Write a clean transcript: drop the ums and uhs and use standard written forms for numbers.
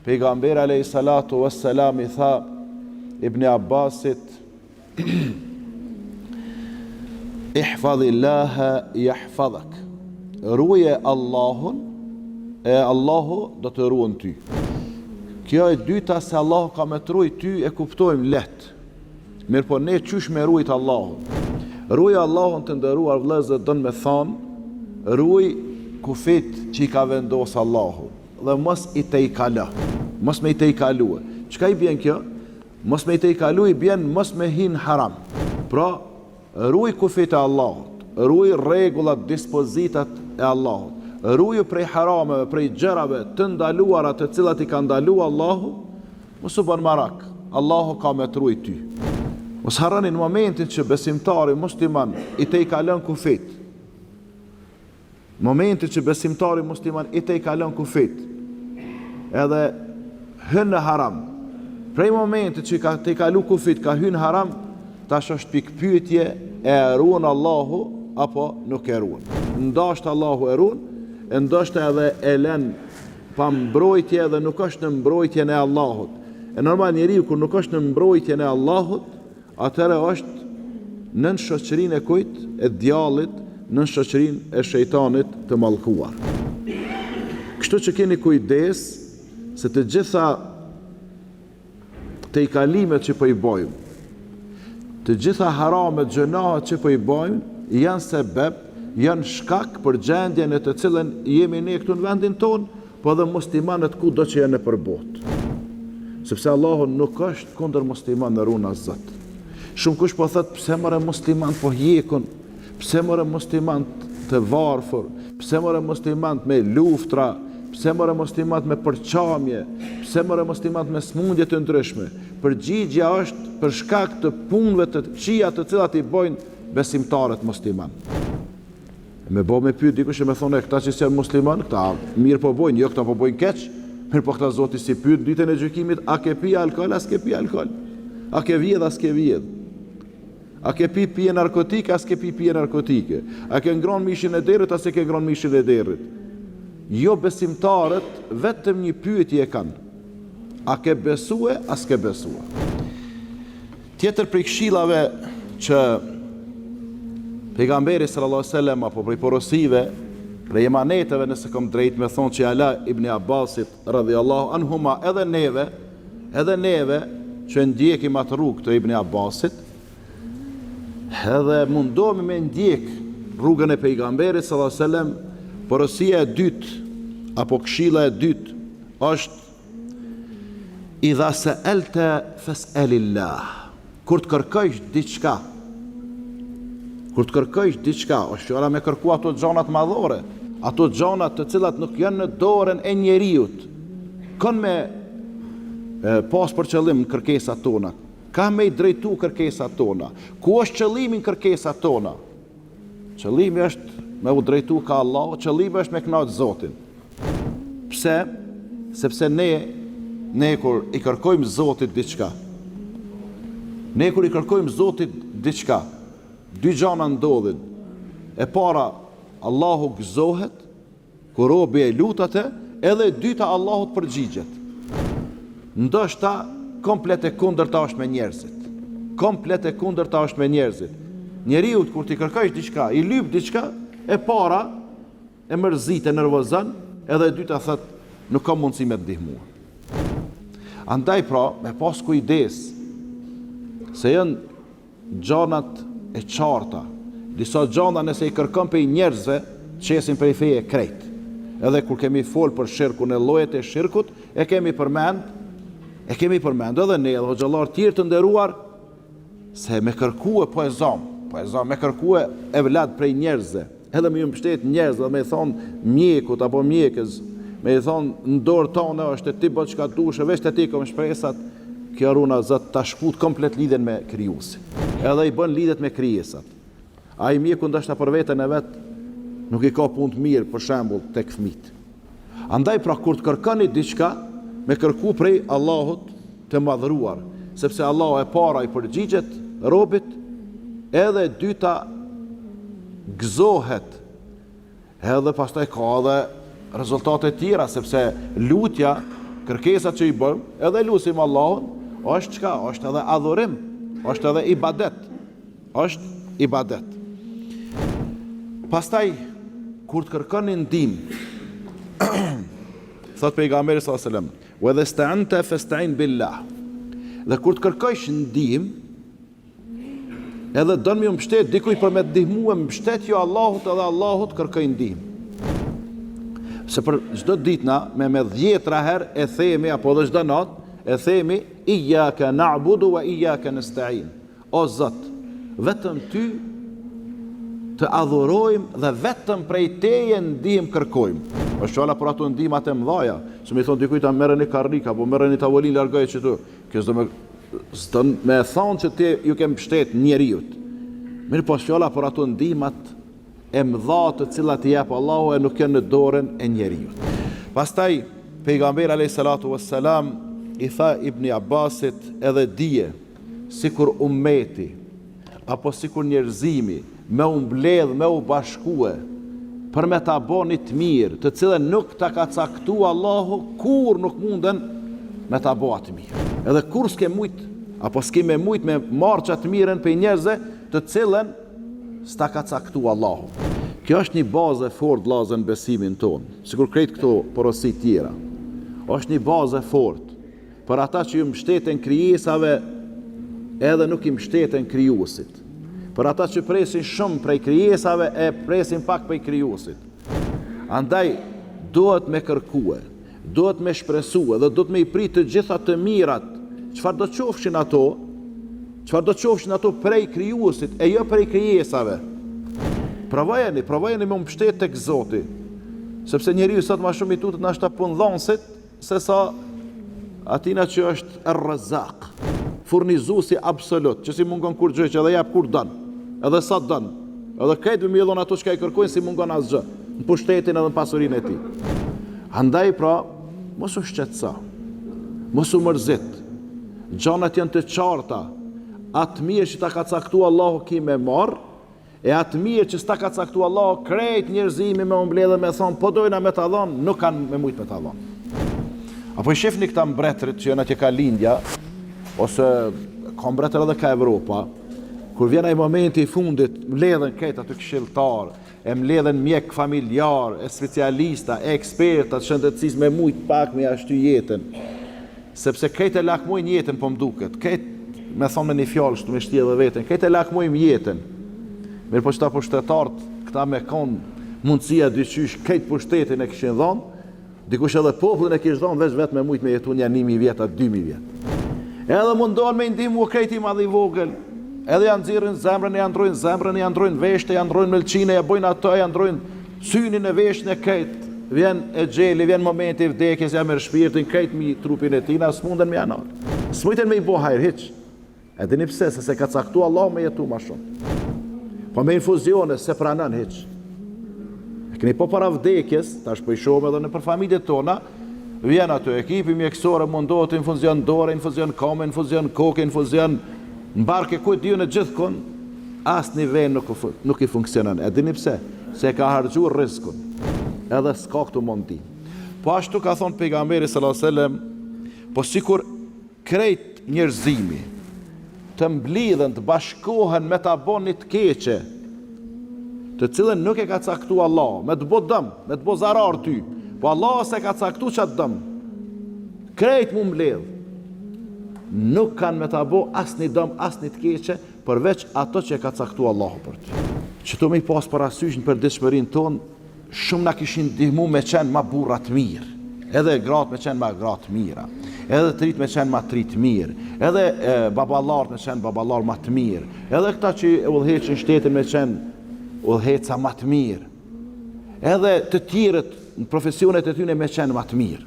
Pejgamberi alayhi salatu wassalam I tha Ibn Abbasit, ihfadhillaha yahfadhak. Ruaje Allahun, e Allahu do të ruan ty. Kjo e dyta se Allahu ka me të ruaj ty e kuptojmë lehtë. Mirë po ne qysh me ruajt Allahun? Ruaje Allahun të nderuar vëllezër don me thonë, ruaj kufit që I ka vendos Allahu dhe mos I te I kala. Mos me I te I kalue. Çka I bjen kjo? Mos me I te I kalu I bjen mos me hin haram. Pra, ruaj kufit e Allahut, ruaj rregullat, dispozitat e Allahut, ruaj prej harameve, prej gjërave të ndaluara të cilat I ka ndaluar Allahu, mos u bën marak. Allahu ka me të ruaj ty. Mos harroni në momentin që besimtari musliman I te I kalon kufit. Momentin që besimtari musliman I te I kalon kufit, edhe hyn në haram. Prej momentit që ka te kalu kufit, ka hyn haram, tash është pikë pyetje, e ruan Allahu apo nuk e ruan. Ndoshta Allahu e ruan, ndoshta edhe e lën pa mbrojtje dhe nuk është në mbrojtjen e Allahut. E normal njeriu kur nuk është në mbrojtjen e Allahut, atëherë është në shoqërinë e kujt? E djallit, në shoqërinë e shejtanit të mallkuar. Kështu që keni kujdes se të gjitha të I kalimet që po I bojmë, të gjitha haramet, gjënahet që po I bojmë, janë sebeb, janë shkak për gjendjen e të cilën jemi ne këtu në vendin tonë, po dhe muslimanët kudo që janë nëpër botë. Sepse Allahu nuk është kundër musliman në runa Zot. Shumë kush po thot pse more musliman po hjekun, pse more musliman të varfër, pse more musliman me luftra, pse more muslimat me përçamje, pse more muslimat me smundje të ndryshme. Përgjigjja është për shkak të punëve të këqija të cilat I bojnë besimtarët musliman. Me bo me pyet dikush e me thonë këta që janë musliman, këta mirë po bojnë, jo këta po bojnë keq, mirë po këta Zoti si pyet ditën e gjykimit, a ke pi alkol, as ke pi alkol, a ke vjedh, as ke vjedh, a ke pi pije narkotike, as ke pi pije narkotike, a ke ngron mishin e derrit, as ke ngron mishin e derrit. Jo besimtarët vetëm një pyetje kanë. A ke besue, as ke besue. Tjetër prej këshillave që pejgamberi sallallahu alaihi wasallam apo prej porosive, prej emaneteve nëse kam drejt me thonë që Ala ibn Abbasit radhiyallahu anhuma edhe neve që ndjekim atë rrugë të Ibn Abbasit, edhe mundohemi me ndjek rrugën e pejgamberit sallallahu alaihi wasallam. Porosia e dytë apo këshilla e dytë është idha sa'alta fas'alillah. Kur të kërkojsh diçka, është fjala me kërku ato gjanat madhore, ato gjanat të cilat nuk janë në dorën e njeriut, kanë me pas për qëllim kërkesat tona, ka me I drejtu kërkesat tona. Ku është qëllimi në kërkesat tona? Qëllimi është me u drejtu ka Allah, qëllimi është me kënaqë Zotin. Pse? Sepse ne kur I kërkojmë Zotit diçka, dy gjana ndodhin. E para, Allahu gëzohet, kur robi e lut atë, edhe e dyta Allahu të përgjigjet. Ndoshta komplet e kundërta është me njerëzit. Njeriu kur ti kërkojsh diçka, I lyp diçka, e para e mërzit, e nervozon, edhe e dyta thot nuk ka mundësi me të ndihmua. Andaj pra, me pas kujdes, se janë gjanat e qarta. Disa gjana nëse I kërkon për njerëzve, qesin për I feje krejt. Edhe kur kemi fol për shirkun e llojet e shirkut, e kemi përmend edhe ne edhe xhallar tjerë të nderuar, se me kërkue po e zam, me kërkue e vlad prej njerëzve, edhe me ju mbështet njerëzve, dhe me I thonë mjekut apo mjekës, me I thonë në dorë tonë është e ti bët qka dushe, veç të ti kom shpresat, kjo runa Zot ta shkut komplet lidhen me krijuesin. Edhe I bën lidhet me krijesat. Ai mjeku ndoshta për veten e vet nuk I ka punë të mirë, për shembull tek fëmijët. Andaj pra kur të kërkoni diçka, me kërku prej Allahut të madhruar, sepse Allahu e para I përgjigjet robit, edhe e dyta gëzohet, edhe pastaj ka edhe rezultate tjera, sepse lutja kërkesat që i bëjmë, edhe lusim Allahun, është çka? Është edhe adhurim, është edhe ibadet. Është ibadet. Pastaj kur të kërkoni ndihmë, thot pejgamberi sallallahu alajhi wasallam, "Wa idha sta'anta fasta'in billah." Dhe kur të kërkosh ndihmë, edhe don më mbështet dikuj për me të ndihmuar, mbështet jo Allahut edhe Allahut kërkoj ndihmë. Se për çdo ditë na me 10 herë e themi apo edhe çdo natë e themi iyyaka na'budu wa iyyaka nasta'in. O Zot, vetëm ty të adhurojmë dhe vetëm prej teje ndihmë kërkojmë. Është fjala për ato ndihmat e mëdha, se më thon dikujt ta merreni karrik apo merreni tavolin largoje çtu. Kjo s'do me thonë që ti ju ke mbështet njeriu. Mirë, po fjala për ato ndihmat e mëdha të cilat i jep Allahu e nuk janë në dorën e njeriu. Pastaj pejgamberi alayhis salatu wassalam i tha Ibn Abbasit, edhe dije sikur ummeti apo sikur njerëzimi me u mbledh, me u bashkue për me ta bëni të mirë, të cilën nuk ta ka caktuar Allahu, kur nuk munden me ta bëa të mirë. Edhe kur s'ke mujt apo s'ke me mujt me marrë çat mirën për njerëzve të cilën s'ta ka caktuar Allahu. Kjo është një bazë e fortë vëllazën besimin ton, sikur krejt këto porosi tjera. Është një bazë e fortë për ata që ju mbështeten krijesave edhe nuk i mbështeten krijuesit. Për ata që presin shumë prej krijesave e presin pak prej krijuesit. Andaj duhet me kërkue, duhet me shpresue dhe duhet me i prit të gjitha të mirat, çfarë do qofshin ato prej krijuesit e jo prej krijesave. Provojeni me mbështet tek Zoti, sepse njeriu sot më shumë i tutet na shta punëdhënësit se sa atina që është Ar-Razzaq, furnizuesi absolut, që si mungon kur gjë që edhe jap kur don, edhe sa don, edhe këtë më dhon ato që i kërkojnë si mungon asgjë, në pushtetin edhe në pasurinë e tij. Andaj pra, mos u shqetëso, mos u mërzit, gjanat janë të qarta, atë mirë që ta ka caktuar Allahu ki me marr, e atë mirë që s'ta ka caktuar Allahu krejt njerëzimi me mbledhë me thonë, po dojna me ta dhon, nuk kanë me mujt me ta dhon. Apo i shifni këta mbretërit që janë atje ka lindja, ose ka mbretër edhe ka Evropa, kur vjen ai momenti i fundit, mbledhen këtë aty këshilltar, e mbledhen mjek familjar, e specialista, e eksperta të shëndetësisë me mujt pak me ashtu jetën. Sepse këtë e lakmojnë jetën po mduket, këtë me thonë me një fjallë shtu me shtje dhe vetën, këtë e lakmojnë jetën. Mirë po qëta pushtetartë, këta me konë mundësia dyqysh këtë pushtetin e këshin dhonë, dikush edhe popullin e kishë dhonë veç me mujt me jetu një 1000 vjetë a 2000 vjetë. Edhe mundohen me ndihmu krejti madhi vogël, edhe janë nxirrin zemrën e androjnë veshte, janë ndrojnë mëlqine, ja bojnë ato, janë ndrojnë synin e veshën e këtë. Vjen e gjeli, vjen momenti i vdekjes, ja merr shpirtin, krejt mi trupin e tina, s'munden me janar. S'mujten me i bo hajr, hiq. E dini pse, se ka caktuar Allah me jetu ma shumë. Po me infuzione, se pranon hiq. E keni po para vdekjes, tash po i shohim edhe në për familjet tona, vjen ato ekipi mjekësore, mundohet infuzion dore, infuzion kome, infuzion koke, infuzion në barke, kujt diu në gjithkun, asë një ven nuk i funksionon. E dini pse? Se ka harxhuar rrezikun. Edhe s'ka këtu mundi. Po ashtu ka thonë pejgamberi sallallahu alajhi wasallam, po sikur krejt njerëzimi të mblidhen, të bashkohen me ta bëni të keqe, të cilën nuk e ka caktuar Allah, me të bë dëm, me të bë zarar ty, po Allah se ka caktuar çat dëm. Krejt mu mbledh. Nuk kanë me ta bë asnjë dëm, asnjë të keqe, përveç ato që e ka caktuar Allahu për ty. Çto më pas parasysh në përditshmërinë tonë, shumë na kishin ndihmu me qenë ma burra të mirë, edhe gratë me qenë ma gratë mira, edhe trit me qenë ma trit mirë, edhe baballarët me qenë baballarë ma të mirë, edhe këta që udhëheqin shtetin me qenë udhëheca ma të mirë, edhe të tjerët në profesionet e tyne me qenë ma të mirë.